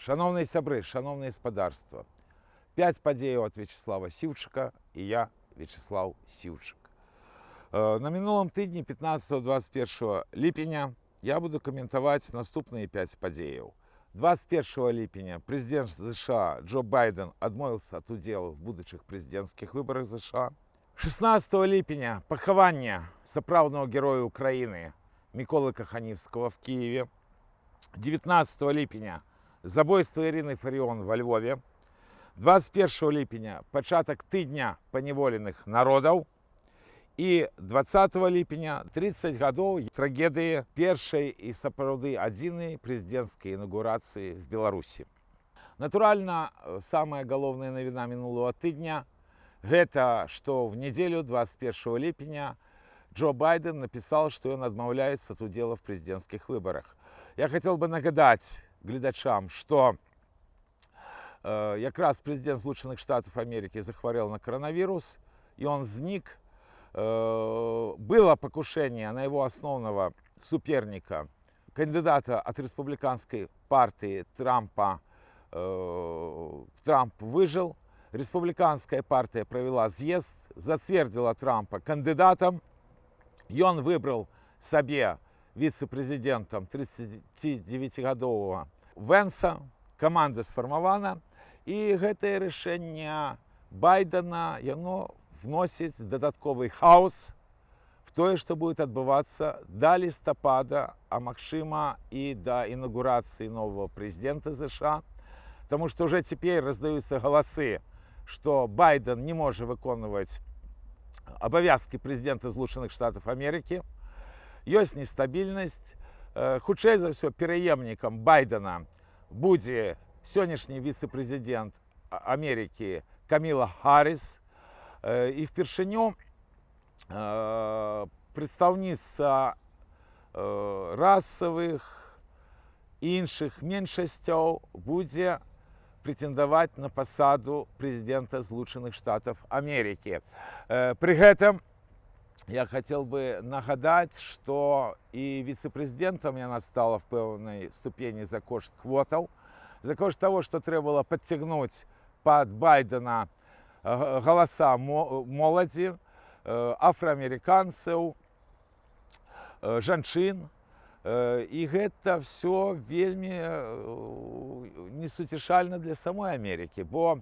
Шановні сябры, шановне гаспадарства, 5 падзеяў ад Вячеслава Сіўчыка і я, Вячеслав Сіўчык. На мінулым тыдні 15-21 ліпеня я буду каментаваць наступныя 5 падзеяў. 21 ліпеня прэзідэнт США Джо Байден адмовіўся ад удзелу в будучых прэзідэнцкіх выбарах США. 16 ліпеня пахаванне сапраўднага героя Украіны Міколы Каханівскага в Киеве. 19 ліпеня забойство Ірыны Фарыон во Львове. 21 ліпеня пачатак тыдня паневоленых народаў. І 20 ліпеня 30 гадоў трагедыі першай і сапраўды адзінай прэзідэнцкай інаўгурацыі в Беларусі. Натуральна, самая галоўная навіна мінулого тыдня гэта, што в нядзелю 21 ліпеня Джо Байден написал, что он отмовляется от удела в президентских выборах. Я хотел бы нагадать глядачам, что якраз президент Злученых Штатов Америки захворел на коронавирус, и он зник. Было покушение на его основного соперника, кандидата от республиканской партии Трампа. Трамп выжил. Республиканская партия провела съезд, зацвердила Трампа кандидатом. И он выбрал себе вице-президентом 39-гадового Венса. Команда сформована. И это решение Байдена, оно вносит додатковый хаос в то, что будет отбываться до листопада, а магчыма и до инаугурации нового президента США. Потому что уже теперь раздаются голосы, что Байден не может выполнять обовязки президента Злученых Штатов Америки. Есть нестабильность. Хутчэй за все переемником Байдена будет сённяшний вице-президент Америки Камила Харрис. И впершыню прадстаўніца расавых і іншых меншасцяў будзе претендовать на посаду президента Злученых Штатов Америки. При этом я хотел бы нагадать, что и вице-президентом она стала в пэўнай ступени за кошт квотаў, за кошт того, что требовало подтягнуть под Байдена голоса моладзі, афраамерыканцаў, жанчын. І гэта все вельмі несуцішальна для самой Америки, бо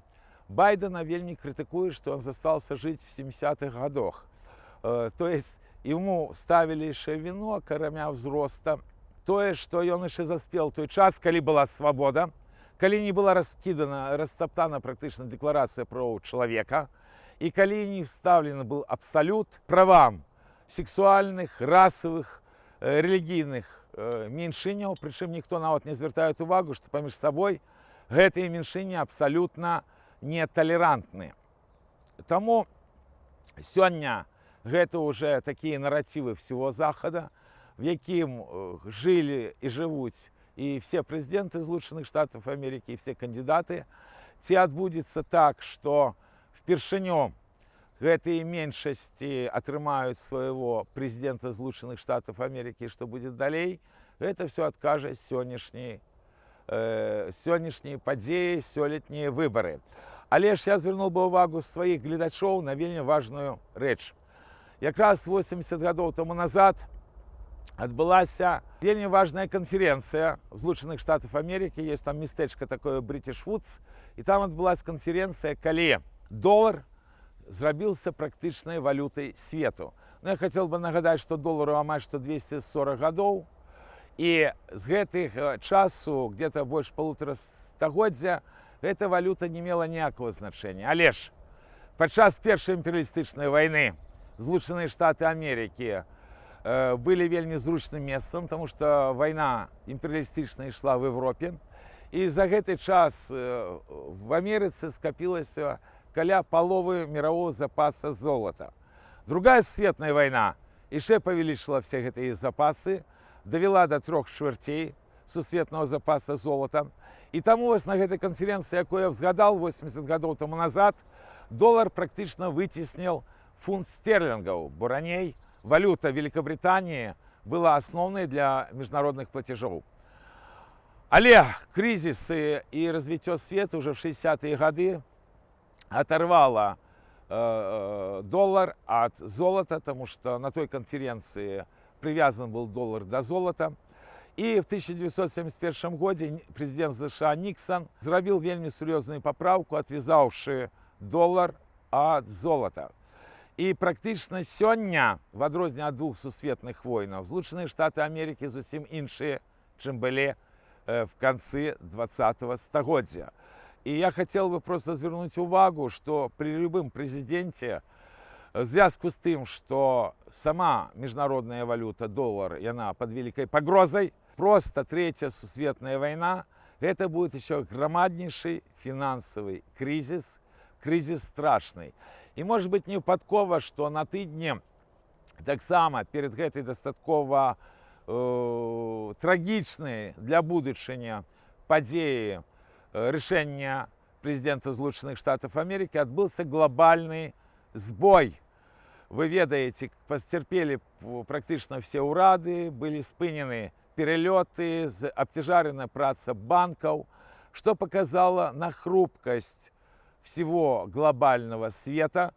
Байдена вельмі критикует, что он застался жить в 70-х годах. То есть ему ставили еще вину, кормя взроста. То, что он еще заспел той час, коли была свобода, коли не была растоптана практично декларация прав человека, и коли не вставлен был абсолют правам сексуальных, расовых, релігійных меншыняў, прычым ніхто нават не звяртае увагу, што паміж сабой гэтыя меншыні абсалютна неталерантныя. Таму сёння гэта ўжэ такія наративы всего Захада, в якім жылі і жывуць і все прэзідэнты Злученых Штатов Америки, і все кандидаты. Ці адбудзецца так, што впершыню гэтые меньшасти отрымают своего президента Злученых Штатов Америки, что будет далей, это все откажет сённяшние падзеі, сёлетние выборы. Але ж я звернул бы увагу своих глядачоў на вельмі важную рэч. Якраз 80 гадоў тому назад адбылася вельмі важная конференция в Злученых Штатов Америки. Есть там местечко такое British Woods, и там адбылась конференция, калі доллар зрабіўся практычнай валютай свету. Но я хотел бы нагадать, что доллару амаль што 240 гадоў, и з гэтых часу, где-то больше полутора стагоддзя, эта валюта не мела ніякого значения. Але ж падчас першай імперыялістычнай войны Злученыя Штаты Америки были вельмі зручным месцам, потому что война империалистичная шла в Европе, и за гэты час в Америце скопилось каля паловы мирового запаса золота. Другая сусветная война еще павялічыла все гэтыя запасы, довела до 3/4 сусветного запаса золота. И тому вось на гэтай конференции, якую я взгадал 80 гадоў тому назад, доллар практично вытеснил фунт стерлингов, бо раней валюта Великобритании была основной для международных платежей. Але кризисы и развитие света уже в 60-е годы оторвало доллар от золота, потому что на той конференции привязан был доллар до золота. И в 1971 году президент США Никсон зробив вельми серьезную поправку, отвязавши доллар от золота. И практично сегодня, в адрозненне от двух сусветных войнов, Злученные Штаты Америки зусім іншие, чем были в конце 20-го стагоддзя. И я хотел бы просто звернуть увагу, что при любом президенте, в звязку с тем, что сама международная валюта, доллар, и она под великой погрозой, просто Третья сусветная война, это будет еще громаднейший финансовый кризис, кризис страшный. І, може бути, не випадково, що на тижні так само перед этой достатково трагічної для будущего події рішення президента Злучених Штатів Америки відбувся глобальний збой. Ви ведаєте, потерпели практично всі уряди, були спинені перельоти, обтяжарена праця банків, що показало на хрупкость всего глобального света,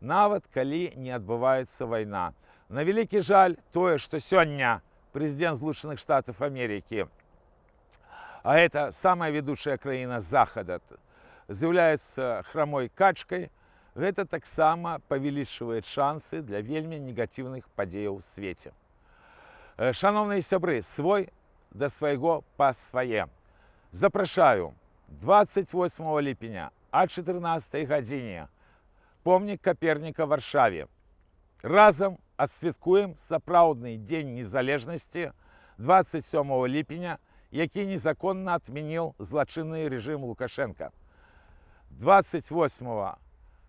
нават калі не адбываецца война. На великий жаль тое, что сегодня президент Злученых Штатов Америки, а это самая ведущая краіна Захада, з'яўляецца хромой качкой, гэта таксама павялічвае шансы для вельмі негативных падзеяў у свеце. Шановные сябры, свой да свайго па свае. Запрашаю 28 ліпеня о 14 године помнік Коперніка в Варшаве. Разом адсвяткуем сапраўдны дзень незалежнасці 27 ліпеня, які незаконно отменил злочинный режим Лукашенко. 28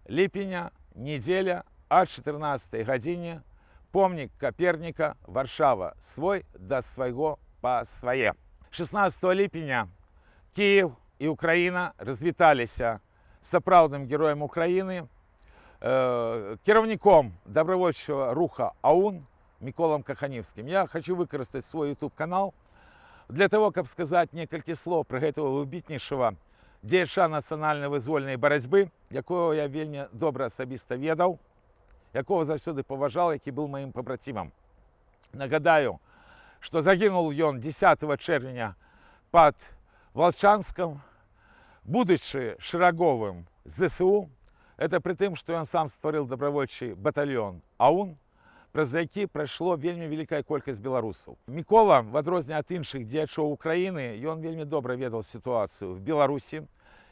ліпеня, неделя, о 14 године помнік Коперніка, Варшава. Свой да свайго па свае. 16 ліпеня Киев и Украина развіталіся сапраўдным героем Украины, кіраўніком добровольчего руха АУН Миколом Каханівским. Я хочу выкарыстаць свой YouTube-канал для того, каб сказать некалькі слов про гэтага выбітнейшага дзеяча нацыянальна-вызвольнай барацьбы, якого я вельмі добра асабіста ведаў, якого заўсёды паважал, які был моим побратимом. Нагадаю, что загинул ён 10 чэрвеня под Волчанском, будучи шараговым ЗСУ. Это при тым, что он сам створил добровольчий батальон АУН, праз які прайшло вельмі великая колькасць беларусаў. Мікола, в адрозненне ад іншых дзеячоў Украины, ён вельмі добра ведал ситуацию в Беларусі.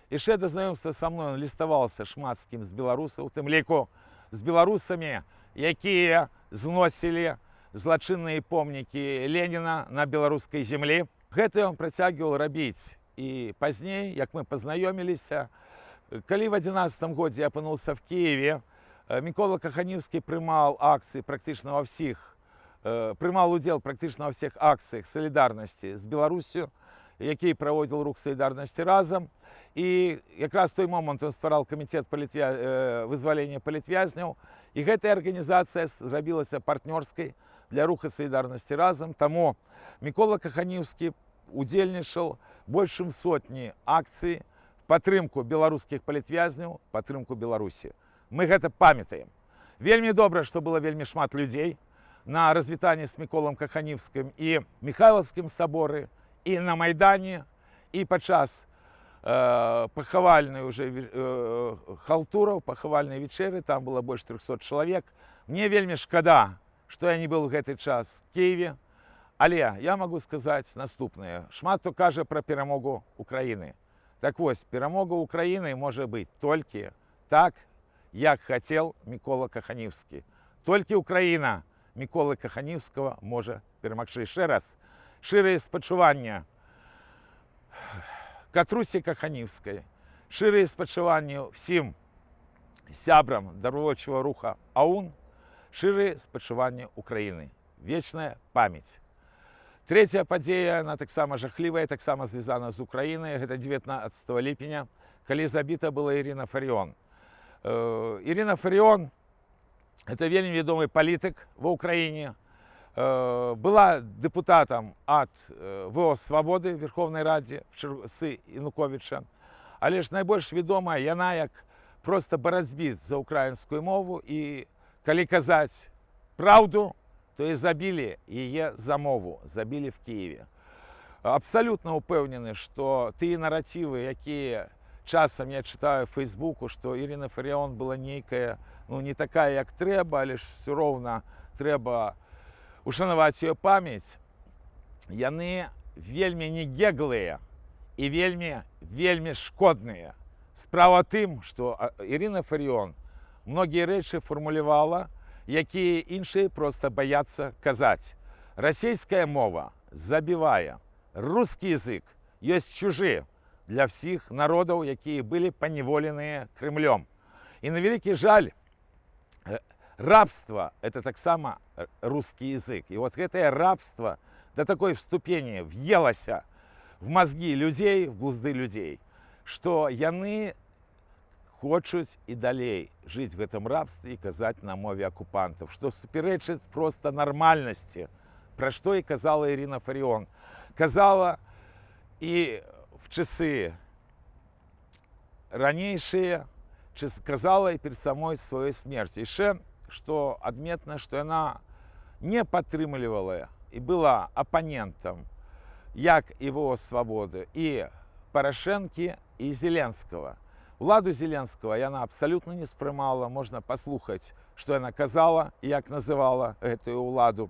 Яшчэ да знаёмства са мной он ліставаўся шмат з кім з беларусаў, тым ліку з беларусамі, якія зносілі злачынныя помнікі Леніна на беларускай землі. Гэта ён працягваў рабіць. И позднее, як мы познаёміліся, калі в 11 годзе я апынуўся в Киеве, Микола Каханівскі прымаў акцыі практычна ва ўсіх, прымаў удзел практычна ва ўсіх акцыях салідарнасці з Беларусю, які праводзіў рух салідарнасці разам. І якраз той момант он ствараў камітэт вызвалення палітвязняў, і гэтая арганізацыя зрабілася партнёрскай для руха салідарнасці разам. Таму Микола Каханівскі удзельнічаў больш чым сотні акцый в падтрымку беларускіх палітвязняў, падтрымку Беларусі. Мы гэта памятаем. Вельмі добра, што было вельмі шмат людзей на развітанні з Міколам Каханівскім і Михайловскім саборы, і на Майдане, і падчас пахавальнай уже халтураў, пахавальнай вечеры, там было больш 300 чалавек. Мне вельмі шкада, што я не быў у гэты час в Киеве. Але я могу сказать наступное. Шмат хто кажа про перамогу Украины. Так вось, перамога Украины может быть только так, як хотел Микола Каханівскі. Только Украина Миколы Каханівскага может перамагчы. Еще раз, шчырыя спачуванні Катрусі Каханівскай, шчырыя спачуванні всім сябрам добровольчего руха АУН, шчырыя спачуванні Украины. Вечная память. Третья падзея, она таксама жахлівая, таксама звязана з Украінай. Гэта 19 ліпеня, калі забіта была Ірына Фаріон. Ірына Фаріон – это вельмі вядомы палітык ва Ўкраіне. была депутатам ад ВО «Свабоды» в Верховнай Радзе в часы Януковіча. Але ж найбольш вядомая яна як проста барацьбіт за украінскую мову, і калі казаць праўду, то і забілі яе за мову, забілі в Киеве. Абсолютно упэўнены, што тыя наративы, якія часам я читаю в Фейсбуку, што Ірына Фаріон была нейкая, не такая, як трэба, але ж все роўна трэба ушанаваць ее памяць, яны вельмі негеглыя і вельмі шкодныя. Справа тым, што Ірына Фаріон многія рэчы фармулявала, якія іншыя проста баяцца казаць. Расійская мова забівае. Русский язык ёсць чужы для всіх народаў, якія былі паневоленыя Кремлем. І на вялікі жаль, рабство – это таксама русский язык. И вот это рабство до такой ступени въелося в мозги людей, в глузды людей, что яны хочуць и далей жить в этом рабстве и казать на мове оккупантов, что суперечит просто нормальности, про что и казала Ирина Фаріон. Казала и в часы ранейшие, казала и перед самой своей смертью. Еще что адметна, што яна не падтрымлівала і была апанентам як і ВО «Свабоды», і Парашэнкі, і Зеленскага. Уладу Зеленскага яна абсалютна не спрымала, можна паслухаць, што яна казала, як называла гэтую ўладу.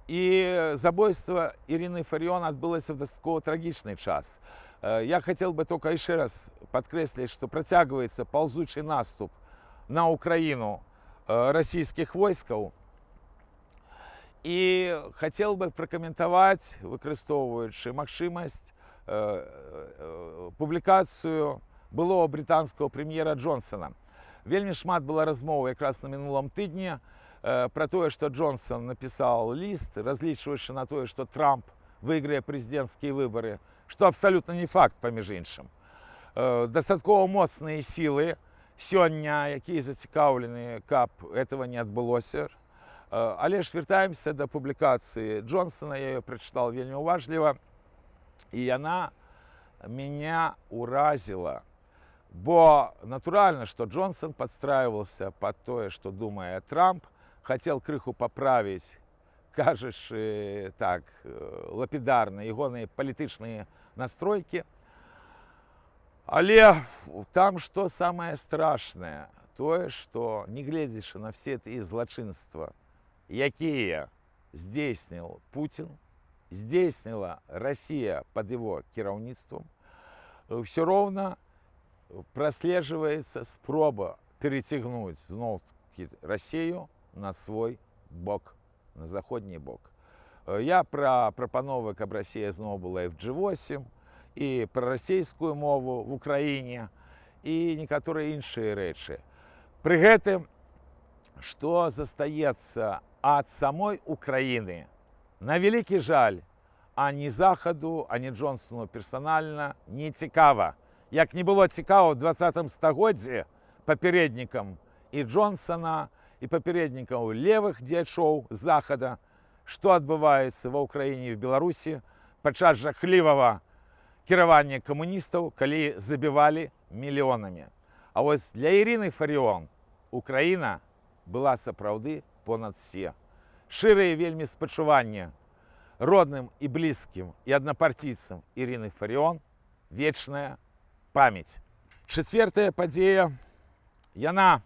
І забойство Ирины Фаріон адбылося в дастаткова трагічны час. Я хотел бы только еще раз подкреслить, что протягивается ползучий наступ на Украину российских войскаў. І хотел бы прокоментовать, выкарыстоўваючы магчымасць, публікацыю былого британского премьера Джонсона. Вельмі шмат было размоў якраз на мінулым тыдні про тое, што Джонсон написал лист, разлічваючы на тое, што Трамп выйграе прэзідэнцкія выборы, што абсолютно не факт, паміж іншым. Дастаткова моцныя сілы сёння, якія зацікаўлены, каб этого не адбылося. Але ж вяртаемся да публікацыі Джонсона, я ее прачытал вельмі уважліва, і яна меня уразила. Бо натуральна, што Джонсон подстраивался под тое, што думае Трамп, хотел крыху поправіць, кажучы так лапідарна, ягоныя палітычныя настройкі. Але там што самае страшнае, тое, што, нягледзячы на все тыя злачынства, якія здзейсніў Путін, здзейсніла Россия под его кіраўніцтвам, все роўна прослеживается спроба перецягнуць зноў-таки Россию на свой бок, на заходні бок. Я пра прапановы, каб Россия зноў была FG8, і пра расійскую мову в Украіне, і некаторыя іншыя рэчы. Пры гэтым, што застаецца ад самой Украіны, на вялікі жаль, ані Захаду, ані Джонсону персанальна не цікава. Як не было цікава ў 20 стагоддзі папярэднікам і Джонсона, і папярэднікаў левых дзеячоў Захада, што адбываецца ва Ўкраіне і в Беларусі падчас жахлівага кіравання камуністаў, калі забівалі мільёнамі. А вось для Ірыны Фаріон Украіна была сапраўды понад все. Шчырае вельмі спачуванне родным і блізкім і аднапартійцам Ірыны Фаріон, вечная памяць. Чацвёртая падзея, яна,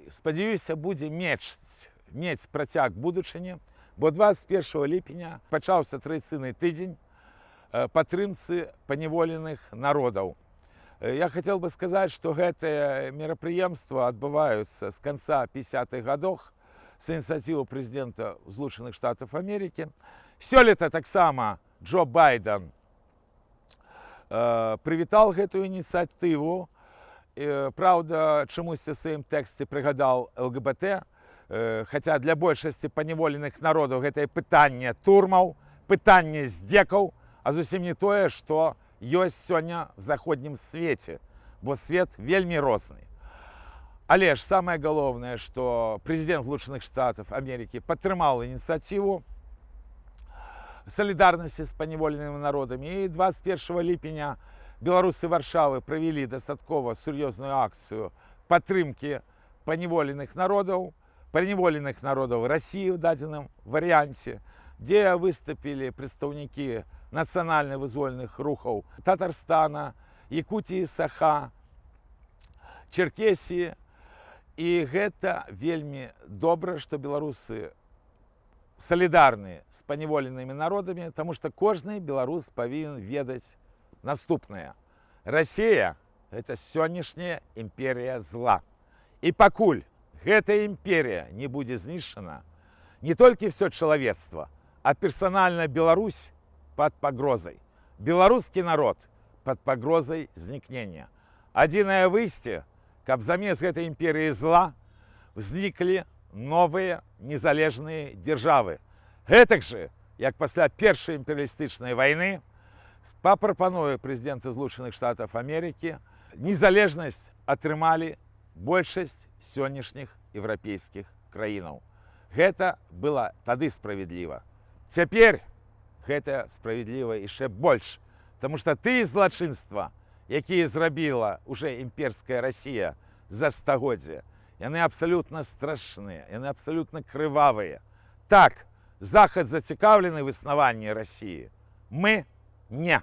спадзяюся, будзе мець працяг будучыні, бо 21 ліпеня пачаўся традыцыйны тыдзень падтрымцы паневоленых народаў. Я хотел бы сказать, что гэтые мерапрыемства адбываюцца з конца 50-х годов с инициативы президента Злучаных Штатов Америки. Сёлета таксама Джо Байден прывітал гэтую ініцыятыву. Правда, чамусьці ў сваім тэксце прыгадал ЛГБТ, хотя для большасці паневоленых народаў гэтае пытанне турмаў, пытанне здзекаў, а зусім не тое, што ёсць сёння в заходнім свеце, бо свет вельмі розны. Але ж самое галоўнае, што прэзідэнт Злучаных Штатаў Амерыкі падтрымаў ініцыятыву салідарнасці з паняволенымі народамі. І 21 ліпеня беларусы Варшавы правялі дастаткова сур'ёзную акцыю падтрымкі паняволеных народаў Расіі ў дадзеным варыянце, дзе выступілі прадстаўнікі нацыянальна-вызвольных рухаў Татарстана, Якутіі, Саха, Черкесіі. І гэта вельмі добра, што беларусы салідарныя з паняволенымі народамі, таму што кожны беларус павінен ведаць наступнае. Расія – гэта сённяшняя імперія зла. І пакуль гэтая імперія не будзе знішчана, не толькі ўсё чалавецтва, а персанальна Беларусь пад пагрозай. Беларускі народ пад пагрозай знікнення. Адзінае выйсце, каб замест гэтай імперіі зла ўзніклі новыя незалежныя дзяржавы. Гэтак жа, як пасля першай імперыялістычнай вайны, папрапануе прэзідэнта Злучаных Штатаў Амерыкі, незалежнасць атрымалі большасць сённяшніх еўрапейскіх краінаў. Гэта было тады справядліва. Цяпер гэта справядліва яшчэ больш, таму што тыя злачынства, якія зрабіла уже імперская Расія за стагоддзе, яны абсалютна страшныя, яны абсалютна крывавыя. Так, Захад зацікаўлены в існаванні Расіі. Мы не.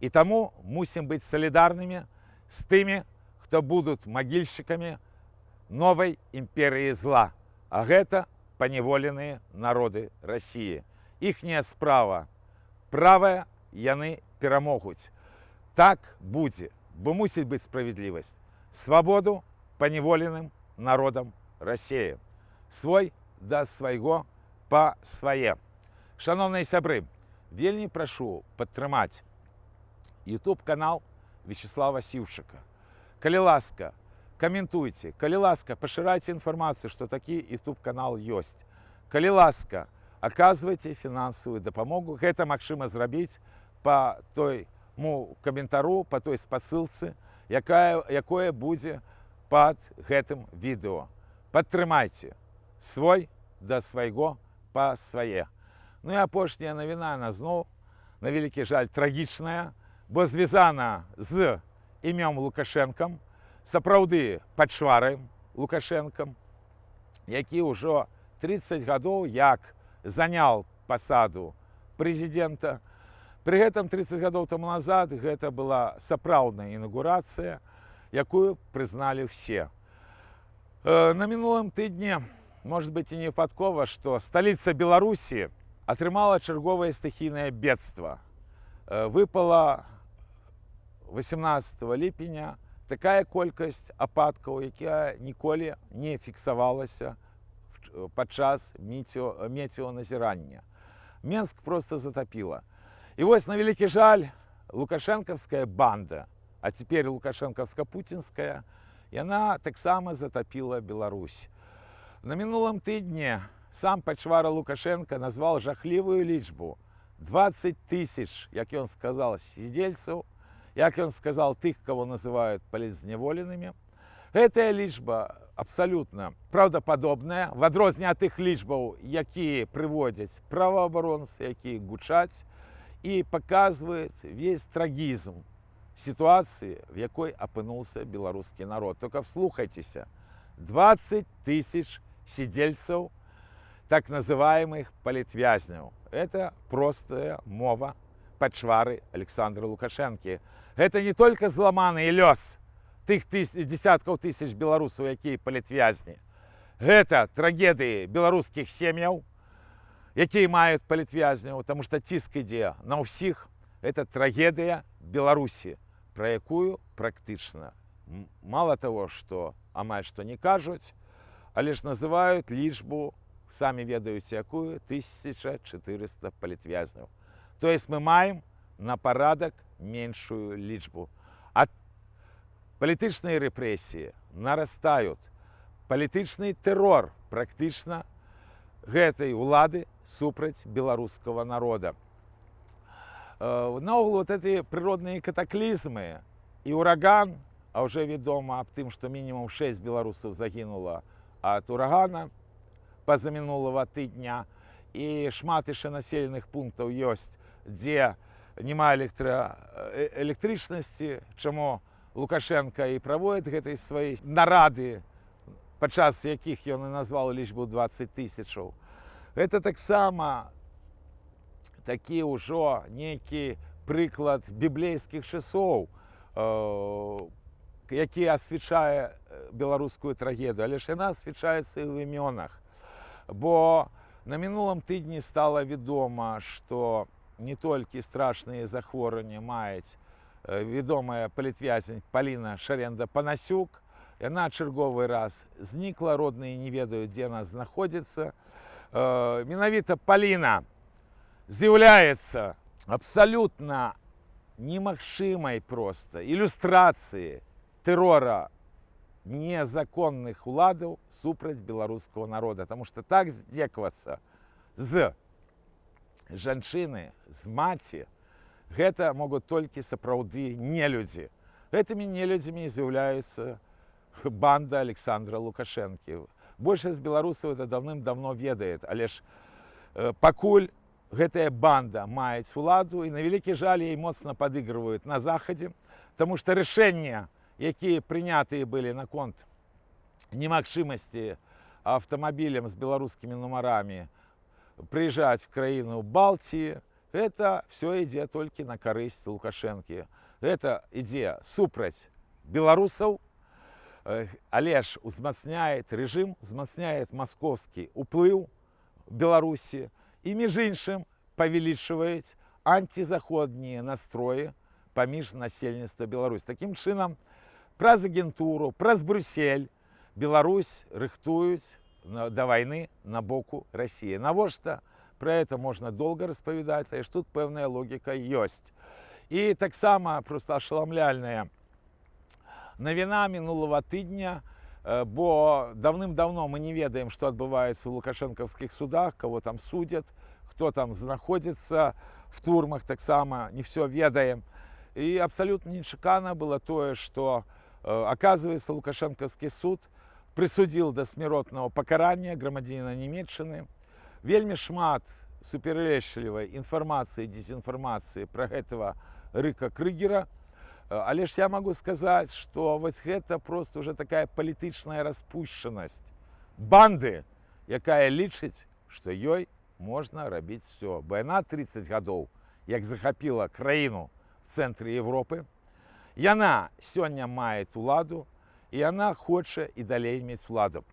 І таму мусім быць салідарнымі з тымі, хто будуць магільшчыкамі новай імперыі зла. А гэта паняволеныя народы Расіі. Іхняя справа правая, яны перамогуць. Так будзе, бо мусіць быць справядлівасць. Свабоду паняволеным народам Расіі. Свой да свайго па свае. Шановныя сябры, вельмі прашу падтрымаць YouTube-канал Вячеслава Сіўчыка. Калі ласка, каментуйце, калі ласка, пашырайце інфармацыю, што такі YouTube-канал ёсць. Калі ласка, аказвайце фінансавую дапамогу. Гэта магчыма зрабіць па той каментару, па той спасылцы, якое будзе пад гэтым відэо. Падтрымайце свой да свайго па свае. Ну і апошняя навіна, яна зноў, на вялікі жаль, трагічная, бо звязана з імем Лукашэнкам, сапраўды пачварым Лукашэнкам, які ўжо 30 гадоў як занял пасаду прэзідэнта. Пры гэтым 30 гадоў таму назад гэта была сапраўдная інаўгурацыя, якую прызналі ўсе. На мінулым тыдні, может быть, і не выпадкова, што сталіца Беларусі атрымала чарговае стыхійнае бедства. Выпала 18 ліпеня такая колькасць ападкаў, якая ніколі не фіксавалася падчас метеоназірання. Менск проста затапіла. І вось, на вялікі жаль, лукашэнкаўская банда, а цяпер лукашэнкаўска-пуцінская, яна таксама затапіла Беларусь. На мінулым тыдні сам пачвара Лукашенка назваў жахлівую лічбу 20 000, як ён сказал, сидельцаў, як ён сказал, тых, кого называют палітзняволенымі. Гэтая лічба абсалютна праўдападобная, в адрозненне ад тых лічбаў, якія прыводзяць праваабаронцы, якія гучаць, и показывает весь трагизм ситуации, в якой опынулся белорусский народ. Только вслухайтесь, 20 000 сидельцев, так называемых политвязнев. Это простая мова пачвары Александра Лукашэнкі. Это не только зламаны лёс тых десяткаў тысяч беларусаў, якія палітвязні. Гэта трагедыі беларускіх сем'яў, якія маюць палітвязняў, потому што ціск ідзе на ўсіх. Это трагедыя Беларусі, пра якую практычна мало того, што амаль што не кажуць, але ж называюць лічбу, самі ведаюць якую, 1400 палітвязняў. То есть мы маем на парадак меншую лічбу. А палітычныя рэпрэсіі нарастаюць. Палітычны тэрор практычна гэтай улады супраць беларускага народа. Наогул вот эти природные катаклизмы, и ураган, а ўжо вядома аб тым, што мінімум 6 беларусаў загінула ад урагана пазамінулага тыдня, і шмат яшчэ населеных пунктаў ёсць, дзе няма электрычнасці, чаму Лукашенко і праводзіць гэтай свае нарады, падчас якіх ён і назваў лічбу 20 тысячаў. Гэта таксама такі ўжо нейкі прыклад біблейскіх часоў, які асвячае беларускую трагедыю, але ж яна асвячаецца і ў імёнах. Бо на мінулым тыдні стала вядома, што не толькі страшныя захворванні маюць вядомая палітвязень Паліна Шаренда-Панасюк. Яна чарговы раз знікла, родныя не ведаюць, дзе яна знаходзіцца. Менавіта Паліна з'яўляецца абсалютна немагчымай проста ілюстрацыяй тэрора незаконных уладаў супраць беларускага народа. Таму што так здзекавацца з жанчыны, з маці, гэта могуць толькі сапраўды нелюдзі. Гэтымі нелюдзямі з'яўляецца банда Александра Лукашэнкі. Большасць беларусаў это даўным-даўно ведае, але ж пакуль гэтая банда маюць уладу, і на вялікі жаль ей моцна падыгрываюць на захадзе, таму што рашэнні, якія прынятыя былі наконт немагчымасці аўтамабілям з беларускімі нумарамі прыязджаць в краіну Балтіі, гэта все ідзе толькі на карысць Лукашэнкі. Гэта ідзе супраць беларусаў, але ж узмацняет рэжым, узмацняет маскоўскі ўплыў Беларусі і, між іншым, павялічваюць антизаходнія настроі паміж насельніцтва Беларусі. Такім чынам, праз агентуру, праз Брюссель Беларусь рыхтуюць да вайны на боку России. Навошта? Про это можно долго распавядаць, але ж тут пэўная логіка ёсць. І таксама проста ашаламляльная навіна мінулага тыдня, бо даўным-даўно мы не ведаем, што адбываецца ў лукашэнкаўскіх судах, кого там судят, хто там знаходзіцца в турмах, таксама не все ведаем. І абсалютна нечакана было тое, што, оказывается, лукашэнкаўскі суд прысудзіл да смяротнага пакарання грамадзяніна Нямецчыны. Вельмі шмат супярэчлівай інфармацыі, дезінфармацыі пра гэтага Рыка Крыгера. Але ж я могу сказаць, што вось гэта просто уже такая палітычная распушчанасць банды, якая лічыць, што ёй можна рабіць все. Бо яна 30 гадоў, як захапіла краіну в цэнтры Европы, яна сёння мае уладу, і яна хоча і далей мець уладу.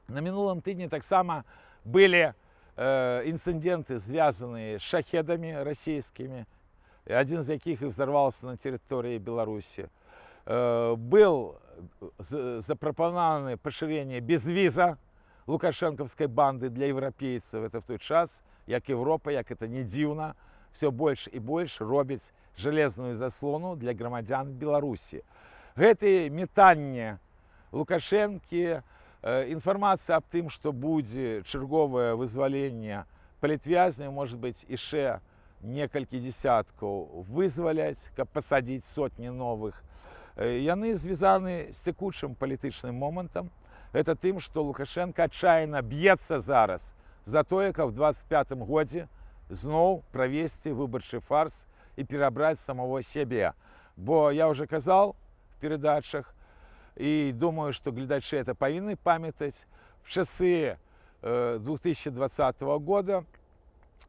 На мінулым тыдні таксама былі інцыденты, звязаныя з шахедамі расійскімі, один з якіх і взорвался на территории Беларуси. Был запропоновано поширение безвиза лукашенковской банды для европейцев. Это в той час, як Европа, як это не дивно, все больше и больше робить железную заслону для громадян Беларуси. Гэты метанне Лукашэнкі, інфармацыя аб тым, што будзе чарговае вызваленне палітвязняў, может быть, яшчэ некалькі десяткаў вызваляць, каб пасадзіць сотні новых. Яны звязаны з цякучым палітычным момантам. Это тым, што Лукашенко адчайна б'ецца зараз за тое, каб в 25-м годзе зноў правесці выбарчы фарс і перабраць самого сябе. Бо я уже казал в передачах, и думаю, что глядачи это повинны памятать, в часы 2020 года,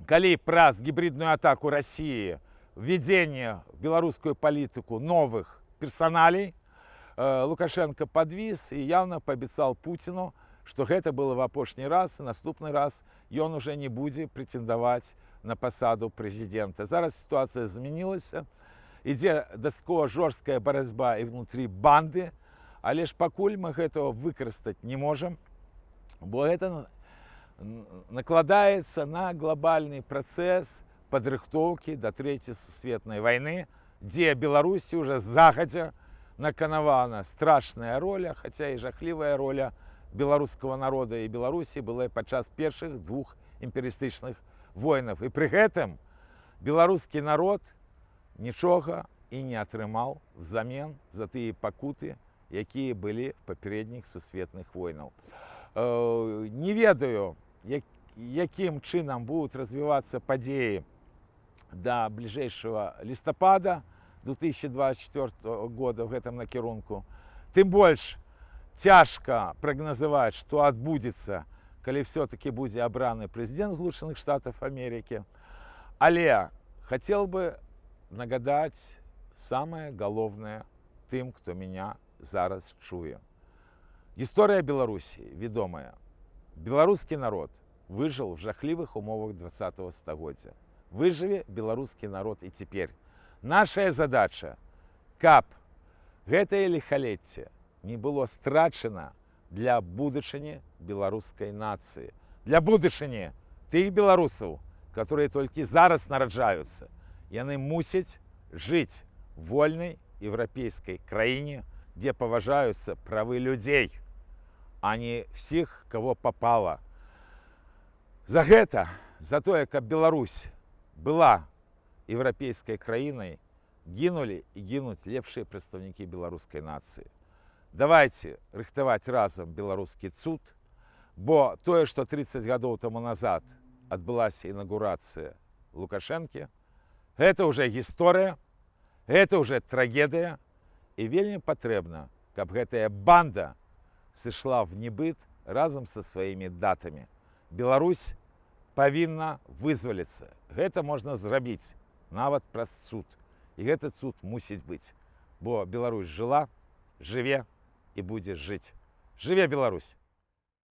калі праз гибридную атаку России, введение в белорусскую политику новых персоналей, Лукашенко подвис и явно пообещал Путину, что это было в апошний раз, и наступный раз он уже не будет претендовать на посаду президента. Зараз ситуация изменилась, ідзе дастаткова жорсткая барацьба і внутри банды, але ж пакуль мы гэтага выкарыстаць не можам, бо гэта накладаецца на глобальны працэс падрыхтоўкі да Трэцяй сусветнай вайны, дзе Беларусі уже загадзя наканавана страшная роля, хаця і жахлівая роля беларускага народа і Беларусі была падчас першых двух імперыялістычных войнаў. І пры гэтым беларускі народ нічога і не атрымаў взамен за тыя пакуты, якія былі в папярэдніх сусветных войнаў. Не ведаю, якім чынам будуць развівацца падзеі да бліжэйшага лістапада 2024 года в гэтым накірунку. Тым больш цяжка прагназаваць, што адбудзецца, калі все-таки будзе абраны прэзідэнт Злучаных Штатаў Амерыкі. Але хацеў бы нагадаць самае галоўнае тым, хто меня зараз чуе. Гісторыя Беларусі вядомая. Беларускі народ выжыў в жахлівых умовах 20-го стагоддзя. Выжыве беларускі народ і цяпер. Нашая задача, каб гэтае ліхалецце не было страчана для будучыні беларускай нацыі, для будучыні тых беларусаў, которые толькі зараз нараджаюцца. Яны мусяць жыць вольнай еўрапейскай краіне, дзе паважаюцца правы людзей, а не всіх, кого попало. За гэта, за тое, каб Беларусь была еўрапейскай краінай, гінулі і гінуць лепшыя прадстаўнікі беларускай нацыі. Давайте рыхтаваць разам беларускі цуд, бо тое, што 30 гадоў таму назад адбылася інаўгурацыя Лукашэнкі, гэта ўжо гісторыя, гэта ўжо трагедыя, і вельмі патрэбна, каб гэтая банда сышла в небыт разам са сваімі датамі. Беларусь павінна вызваліцца. Гэта можна зрабіць нават праз цуд. І гэты цуд мусіць быць. Бо Беларусь жыла, жыве і будзе жыць. Жыве Беларусь!